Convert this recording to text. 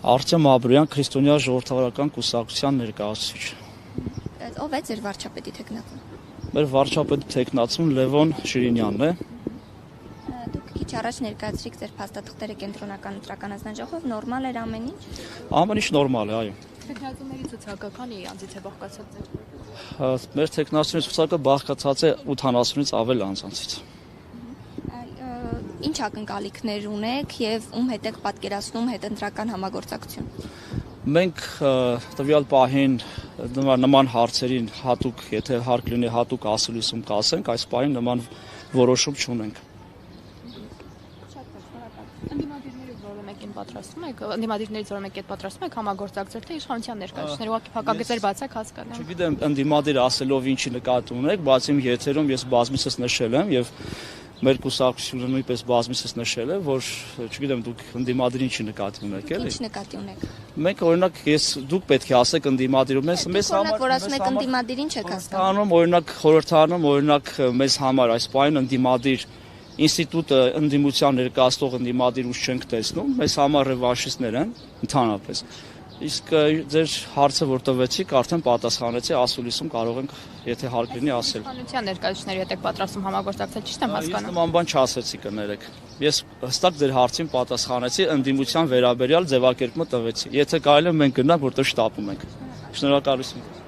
Արտեմ Աբրոյան, քրիստոնյա ժողովրդավարական կուսակցության ներկայացուցիչ։ Ով է ձեր վարչապետի թեկնածուն։ Մեր վարչապետի թեկնածուն Լևոն Շիրինյանն է։ Դուք քիչ առաջ ներկայացրիք ձեր փաստաթղթերը կենտրոնական ընտրական հանձնաժողով, նորմալ էր ամեն ինչ։ Ամեն ինչ նորմալ է, այո։ Թեկնածուների ցուցակը քանի անձից է բաղկացած ձեր։ Մեր թեկնածուների ցուցակը բաղկացած է 80-ից ավել անձանցից։ Ինչ ակնկալիքներ ունեք եւ ում հետ եք պատկերացնում հետընտրական համագործակցություն։ Մենք տվյալ պահին նման հարցերին հատուկ, եթե հարկ լինի հատուկ ասելիցում կասենք, այս պահին նման որոշում չունենք։ Ընդդիմադիրներից որը մեկ պատրաստում եք համագործակցել թե իշխանության ներկայացուցիչներ, ուղղակի փակագծեր բացեք հասկանամ։ Չգիտեմ ընդդիմադիր ասելով ինչի նկատի ունեք, բայց իմ եթերում ես բազմիցս նշել եմ եւ մեր կուսակցությունը նույնպես բազմիցս նշել է, որ չգիտեմ դուք ընդդիմադիրին չի նկատի ունեք, էլի։ Ինչ նկատի ունեք։ Մենք օրինակ դուք պետք է ասեք ընդդիմադիրում մեզ համար որ ասում եք ընդդիմադիրին չեք հասկանում։ Օրինակ խորհրդանում օրինակ մեզ համար այս պայն ընդդիմադիր ինստիտուտը ընդդիմության ներկայացնող ընդդիմադիր ուժ չենք տեսնում, մեզ համար ռևանշիստներ են ընդհանրապես։ Իսկ ձեր հարցը որ տվեցիք, արդեն պատասխանեցի, ասուլիսում կարող ենք, եթե հարկ լինի, ասել։ Իշխանության ներկայացուցիչների հետ եք պատրաստում համագործակցել, ճիշտ եմ հասկանում։ Ես նման բան չասեցի կներեք։ Ես հստակ ձեր հարցին պատասխանեցի, ընդդիմության վերաբերյալ ձևակերպումը տվեցի։ Եթե կարելի է մենք գնանք, որտեղ շտապում ենք։ Շնորհակալություն։